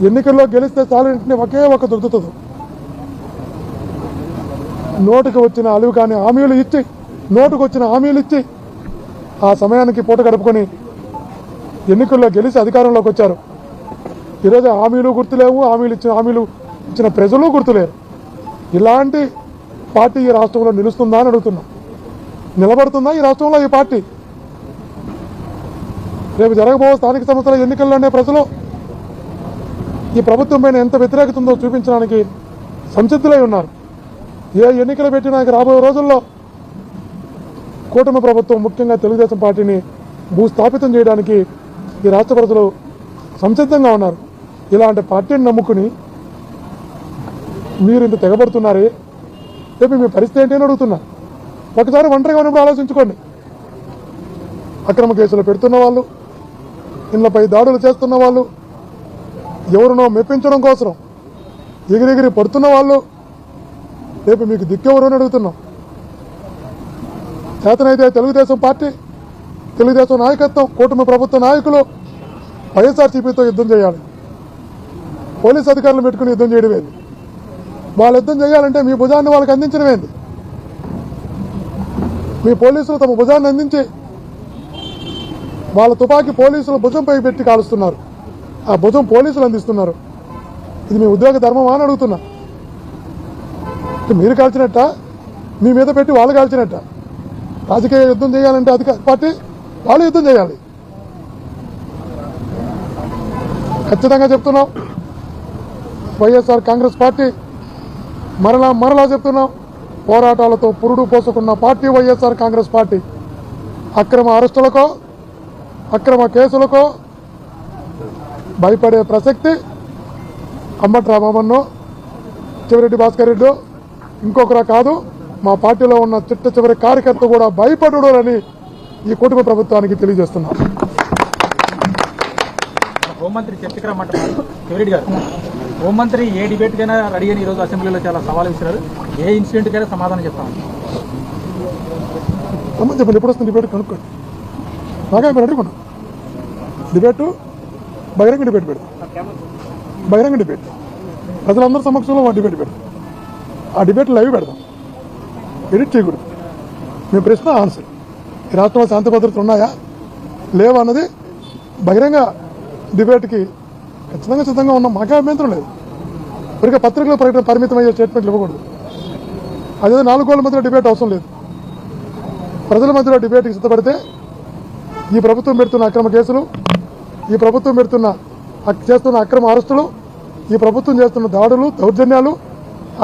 ఎన్నికల్లో గెలిస్తే చాలంటే ఒకే ఒక దొరుకుతుంది. నోటుకు వచ్చిన అలివి కాని హామీలు ఇచ్చి, నోటుకు వచ్చిన హామీలు ఇచ్చి ఆ సమయానికి పూట గడుపుకొని ఎన్నికల్లో గెలిచి అధికారంలోకి వచ్చారు. ఈరోజు హామీలు గుర్తులేవు, హామీలు ఇచ్చిన ప్రజలు గుర్తులేరు. ఇలాంటి పార్టీ ఈ రాష్ట్రంలో నిలుస్తుందా అని అడుగుతున్నాం. నిలబడుతుందా ఈ రాష్ట్రంలో ఈ పార్టీ? రేపు జరగబోయే స్థానిక సంస్థల ఎన్నికల్లోనే ప్రజలు ఈ ప్రభుత్వం పైన ఎంత వ్యతిరేకత ఉందో చూపించడానికి సంసిద్ధులై ఉన్నారు. ఏ ఎన్నికలు పెట్టినా రాబోయే రోజుల్లో కూటమి ప్రభుత్వం, ముఖ్యంగా తెలుగుదేశం పార్టీని భూస్థాపితం చేయడానికి ఈ రాష్ట్ర ప్రజలు సంసిద్ధంగా ఉన్నారు. ఇలాంటి పార్టీని నమ్ముకుని మీరు ఇంత తెగబడుతున్నారే, రేపు మీ పరిస్థితి ఏంటి అని అడుగుతున్నా. ఒకసారి ఒంటరిగా ఉన్నప్పుడు ఆలోచించుకోండి. అక్రమ కేసులు పెడుతున్న వాళ్ళు, ఇళ్లపై దాడులు చేస్తున్న వాళ్ళు, ఎవరినో మెప్పించడం కోసం ఎగిరెగిరి పడుతున్న వాళ్ళు, రేపు మీకు దిక్కెవరు అని అడుగుతున్నాం. చేతనైతే తెలుగుదేశం పార్టీ, తెలుగుదేశం నాయకత్వం, కూటమి ప్రభుత్వ నాయకులు వైఎస్ఆర్సీపీతో యుద్ధం చేయాలి. పోలీసు అధికారులు పెట్టుకుని యుద్ధం చేయడమేంది? వాళ్ళు యుద్ధం చేయాలంటే మీ భుజాన్ని వాళ్ళకి అందించడమేంది? మీ పోలీసులు తమ భుజాన్ని అందించి వాళ్ళ తుపాకీ పోలీసులు భుజంపై పెట్టి కాలుస్తున్నారు. ఆ భుజం పోలీసులు అందిస్తున్నారు. ఇది మీ ఉద్యోగ ధర్మమా అని అడుగుతున్నా. మీరు కాల్చినట్ట, మీ మీద పెట్టి వాళ్ళు కాల్చినట్ట? రాజకీయ యుద్ధం చేయాలంటే అధికార పార్టీ వాళ్ళు యుద్ధం చేయాలి. ఖచ్చితంగా చెప్తున్నాం, వైఎస్ఆర్ కాంగ్రెస్ పార్టీ మరలా చెప్తున్నాం, పోరాటాలతో పురుడు పోసుకున్న పార్టీ వైఎస్ఆర్ కాంగ్రెస్ పార్టీ. అక్రమ అరెస్టులకో, అక్రమ కేసులకో భయపడే ప్రసక్తి అంబటి రామన్నో, చివరెడ్డి భాస్కర్ రెడ్డి ఇంకొకరా కాదు. మా పార్టీలో ఉన్న చిట్ట చివరి కార్యకర్త కూడా భయపడు అని ఈ కుటుంబ ప్రభుత్వానికి తెలియజేస్తున్నాం. హోంమంత్రి చర్చకు రమ్మంటున్నారు చివరెడ్డి గారు. హోంమంత్రి ఏ డిబేట్ కైనా రెడీ అని ఈరోజు అసెంబ్లీలో చాలా సవాల్ విసిరారు. ఏ ఇన్సిడెంట్ కైనా సమాధానం చెప్తామని చెప్పండి. ఎప్పుడు వస్తుంది డిబేట్ కనుక్కోండి. బాగా అడుగుకున్నాం. డిబేటు బహిరంగ డిబేట్ పెడతాం. బహిరంగ డిబేట్ ప్రజలందరి సమక్షంలో డిబేట్ పెడతాం. ఆ డిబేట్ లైవ్ పెడతాం. ఎడిట్ చేయకూడదు. మీ ప్రశ్న ఆన్సర్. ఈ రాష్ట్రంలో శాంతి భద్రతలు ఉన్నాయా లేవా అన్నది బహిరంగ డిబేట్కి ఖచ్చితంగా సిద్ధంగా ఉన్నాం. మాకే అభ్యంతరం లేదు. ఇప్పటికే పత్రికలో పరిమితమయ్యే స్టేట్మెంట్లు ఇవ్వకూడదు. అదే 4 గోళ్ల మధ్యలో డిబేట్ అవసరం లేదు. ప్రజల మధ్యలో డిబేట్కి సిద్ధపడితే ఈ ప్రభుత్వం పెడుతున్న అక్రమ కేసులు, ఈ ప్రభుత్వం చేస్తున్న అక్రమ అరెస్టులు, ఈ ప్రభుత్వం చేస్తున్న దాడులు, దౌర్జన్యాలు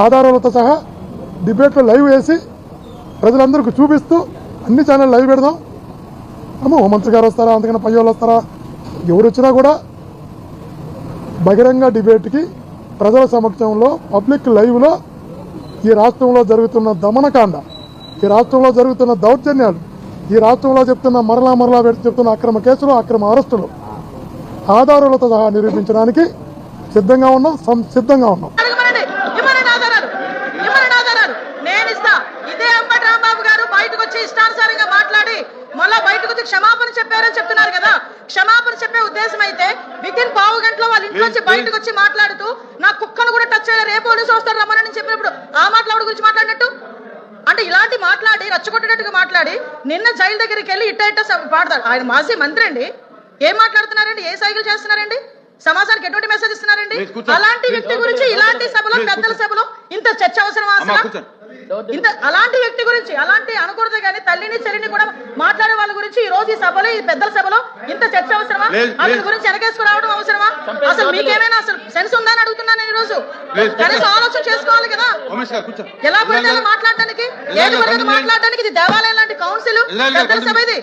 ఆధారాలతో సహా డిబేట్లో లైవ్ వేసి ప్రజలందరికీ చూపిస్తూ అన్ని ఛానల్ లైవ్ పెడదాం. హోంమంత్రి గారు వస్తారా, అంతకన్నా పై వాళ్ళు వస్తారా, ఎవరు వచ్చినా కూడా బహిరంగ డిబేట్కి ప్రజల సమక్షంలో పబ్లిక్ లైవ్లో ఈ రాష్ట్రంలో జరుగుతున్న దమనకాండ, ఈ రాష్ట్రంలో జరుగుతున్న దౌర్జన్యాలు, ఈ రాష్ట్రంలో మరలా చెప్తున్న అక్రమ కేసులు, అక్రమ అరెస్టులు ఆధారాలతో సహా నిరూపించడానికి సిద్ధంగా ఉన్నాం. ఇష్టానుసారంగా మాట్లాడి మళ్ళా బయటకు వచ్చి క్షమాపణ చెప్పారని చెప్తున్నారు కదా. క్షమాపణ చెప్పే ఉద్దేశం అయితే వితిన్ పావు గంటలో వాళ్ళ ఇంట్లో వచ్చి బయటకు వచ్చి మాట్లాడుతూ నా కుక్కను కూడా టచ్ చేయలేదు, రేపు పోలీసు వస్తారు రమ్మని చెప్పినప్పుడు ఆ మాట్లాడు గురించి మాట్లాడినట్టు అంటే ఇలాంటి మాట్లాడి రచ్చగొట్టేటట్టుగా మాట్లాడి నిన్న జైలు దగ్గరికి వెళ్ళి ఇట్ట పాడతారు. ఆయన మాజీ మంత్రి అండి. ఏం మాట్లాడుతున్నారండి? ఏ సైకిల్ చేస్తున్నారండి? సమాజానికి ఎటువంటి మెసేజ్ ఇస్తున్నారండి? అలాంటి వ్యక్తి గురించి ఇలాంటి సభలో, పెద్దల సభలో ఇంత చర్చ అవసరమా? ఇంత అలాంటి వ్యక్తి గురించి అలాంటి అనకూడదు కానీ తల్లిని చెల్లిని కూడా మాట్లాడే వాళ్ళ గురించి ఈ రోజు ఈ సభలో, ఈ పెద్దల సభలో ఇంత చర్చ అవసరమా? అతని గురించి వెనకేసుకు రావడం అవసరమా? అసలు మీకేమైనా అసలు సెన్స్ ఉందా అని అడుగుతున్నాను నేను. ఈ రోజు కనీసం ఆలోచన చేసుకోవాలి కదా. ఎలా పడితే మాట్లాడడానికి, ఏది పడితే మాట్లాడడానికి ఇది దేవాలయం లాంటి కౌన్సిల్, పెద్దల సభ ఇది.